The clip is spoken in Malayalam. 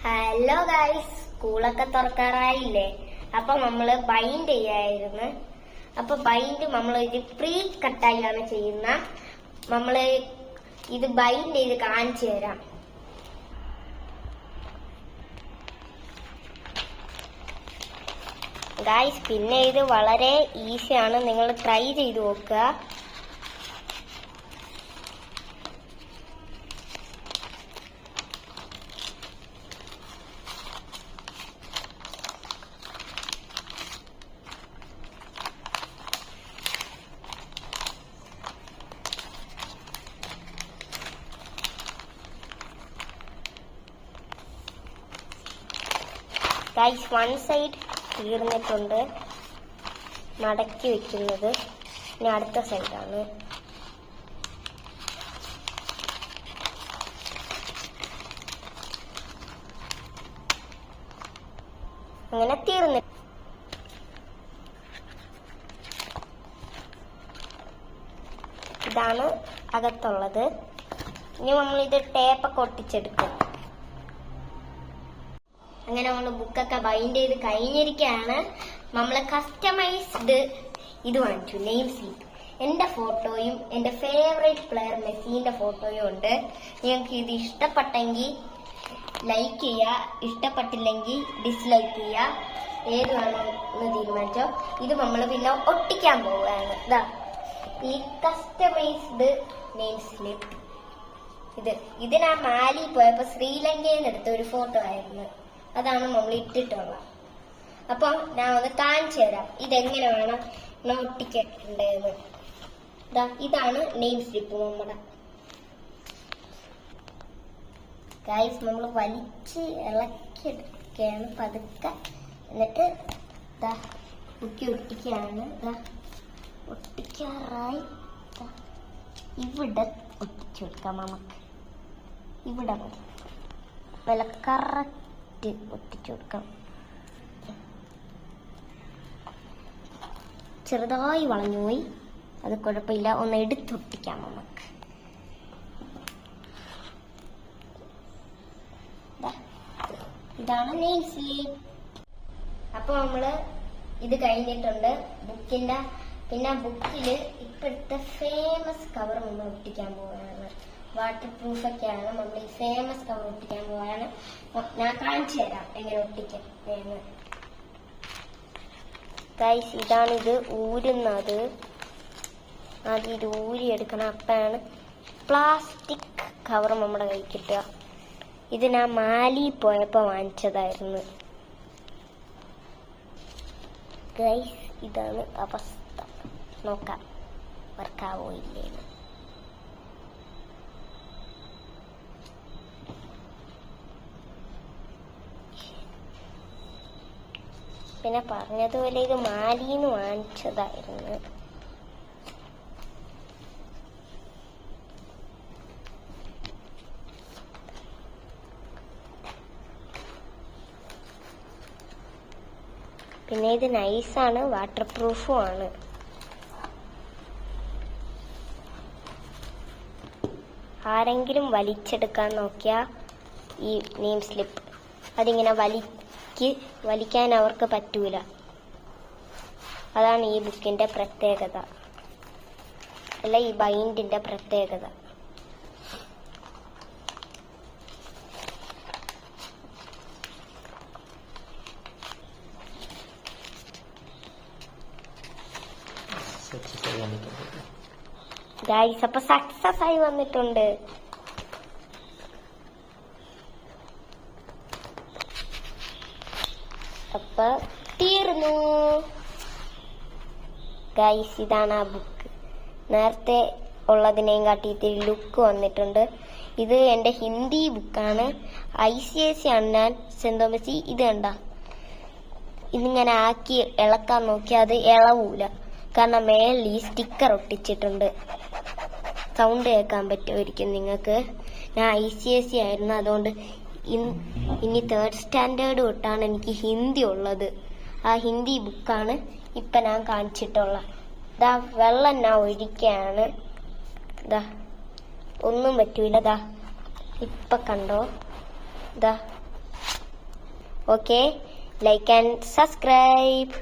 ഹലോ ഗൈസ്, സ്കൂളൊക്കെ തുറക്കാറായില്ലേ? അപ്പൊ നമ്മള് ബൈൻഡ് ചെയ്യായിരുന്നു. അപ്പൊ ബൈൻഡ് നമ്മൾ ഇത് പ്രീ കട്ടായാണ് ചെയ്യുന്ന. നമ്മള് ഇത് ബൈൻഡ് ചെയ്ത് കാണിച്ചു തരാം. ഗൈസ്, പിന്നെ ഇത് വളരെ ഈസിയാണ്, നിങ്ങൾ ട്രൈ ചെയ്ത് നോക്കുക. ഗൈസ്, വൺ സൈഡ് തീർന്നിട്ടുണ്ട്, മടക്കി വെക്കുന്നത്. ഇനി അടുത്ത സൈഡാണ്. അങ്ങനെ തീർന്നു. ഇതാണ് അകത്തുള്ളത്. ഇനി നമ്മളിത് ടേപ്പൊക്കെ ഒട്ടിച്ചെടുക്കും. അങ്ങനെ നമ്മൾ ബുക്കൊക്കെ ബൈൻഡ് ചെയ്ത് കഴിഞ്ഞിരിക്കുകയാണ്. നമ്മൾ കസ്റ്റമൈസ്ഡ് ഇത് വാങ്ങിച്ചു, നെയിം സ്ലിപ്പ്. എന്റെ ഫോട്ടോയും എന്റെ ഫേവറേറ്റ് പ്ലെയർ മെസ്സിന്റെ ഫോട്ടോയും ഉണ്ട്. നിങ്ങൾക്ക് ഇത് ഇഷ്ടപ്പെട്ടെങ്കിൽ ലൈക്ക് ചെയ്യുക, ഇഷ്ടപ്പെട്ടില്ലെങ്കിൽ ഡിസ്ലൈക്ക് ചെയ്യുക. ഏത് വേണമെന്ന് തീരുമാനിച്ചോ. ഇത് നമ്മൾ പിന്നെ ഒട്ടിക്കാൻ പോവുകയാണ്. ഇതാ ഈ കസ്റ്റമൈസ്ഡ് നെയിം സ്ലിപ്പ്. ഇത് ഞാൻ മാലി പോയപ്പോ ശ്രീലങ്കയിൽ നിന്ന് എടുത്ത ഒരു ഫോട്ടോ ആയിരുന്നു. അതാണ് നമ്മൾ ഇട്ടിട്ടുള്ളത്. അപ്പൊ ഞാൻ ഒന്ന് കാണിച്ചു തരാം ഇതെങ്ങനെ വേണം ഒട്ടിക്കേണ്ടതെന്ന്. ഇതാണ് നെയിം സ്ലിപ്പ് നമ്മുടെ. ഗൈസ്, നമ്മൾ വലിച്ച് ഇളക്കിയെടുക്കുകയാണ് പതുക്കെ. എന്നിട്ട് ബുക്കി ഒട്ടിക്കുകയാണ്. ഒട്ടിക്കാറായി. ഇവിടെ ഒട്ടിച്ചു കൊടുക്കാം നമുക്ക്. ഇവിടെ മതി, വില കറക്റ്റ് ഒട്ടിച്ചു കൊടുക്കാം. ചെറുതായി വളഞ്ഞുപോയി, അത് കുഴപ്പമില്ല. ഒന്ന് എടുത്തൊട്ടിക്കാം നമുക്ക്. ഇതാണ് നെയിം സ്ലിപ്പ്. അപ്പൊ നമ്മള് ഇത് കഴിഞ്ഞിട്ടുണ്ട് ബുക്കിന്റെ. പിന്നെ ബുക്കില് ഇപ്പോഴത്തെ ഫേമസ് കവർ നമ്മൾ ഒട്ടിക്കാൻ പോവുകയാണ്. വാട്ടർ പ്രൂഫ് ഒക്കെയാണ്. നമ്മൾ ഈ ഫേമസ് കവർ ഒട്ടിക്കാൻ പോവാണ്. ഞാൻ കാണിച്ചു തരാം എങ്ങനെ ഒട്ടിക്കാൻ. ഗൈസ്, ഇതാണിത് ഊരുന്നത്. ആദ്യം ഇത് ഊരിയെടുക്കണം. അപ്പോഴാണ് പ്ലാസ്റ്റിക് കവർ നമ്മുടെ കൈ കിട്ടുക. ഇത് ഞാൻ മാലി പോയപ്പോ വാങ്ങിച്ചതായിരുന്നു. ഗൈസ്, ഇതാണ് അവസ്ഥ. നോക്കാം വർക്കാവോ ഇല്ലേന്ന്. പിന്നെ പറഞ്ഞതുപോലെ ഇത് മാലിന്ന് വാങ്ങിച്ചതായിരുന്നു. പിന്നെ ഇത് നൈസാണ്, വാട്ടർ പ്രൂഫും ആണ്. ആരെങ്കിലും വലിച്ചെടുക്കാൻ നോക്കിയാ ഈ നെയിം സ്ലിപ്പ് അതിങ്ങനെ വലിക്കാൻ അവർക്ക് പറ്റൂല. അതാണ് ഈ ബുക്കിന്റെ പ്രത്യേകത, അല്ല ഈ ബൈൻഡിന്റെ പ്രത്യേകത. ഗൈസ്, അപ്പൊ സക്സസ് ആയി വന്നിട്ടുണ്ട്. അപ്പൊ തീർന്നു. ഗൈസ്, ഇതാണ് ആ ബുക്ക്. നേരത്തെ ഉള്ളതിനെയും കാട്ടി ഇത്തിരി ലുക്ക് വന്നിട്ടുണ്ട്. ഇത് എന്റെ ഹിന്ദി ബുക്കാണ്. ICSE ആണ് ഞാൻ, സെന്റ് തോമസ്. ഇത് കണ്ട, ഇതിങ്ങനെ ആക്കി ഇളക്കാൻ നോക്കിയാൽ അത് ഇളവൂല. കാരണം മേളിൽ ഈ സ്റ്റിക്കർ ഒട്ടിച്ചിട്ടുണ്ട്. സൗണ്ട് കേൾക്കാൻ പറ്റുമായിരിക്കും നിങ്ങൾക്ക്. ഞാൻ ICSE ആയിരുന്നു, അതുകൊണ്ട് ഇനി 3rd സ്റ്റാൻഡേർഡ് തൊട്ടാണ് എനിക്ക് ഹിന്ദി ഉള്ളത്. ആ ഹിന്ദി ബുക്കാണ് ഇപ്പൊ ഞാൻ കാണിച്ചിട്ടുള്ളത്. വെള്ളം ഞാൻ ഒഴിക്കുകയാണ്. ഒന്നും പറ്റൂല. ഇപ്പൊ കണ്ടോ, Okay, like and subscribe.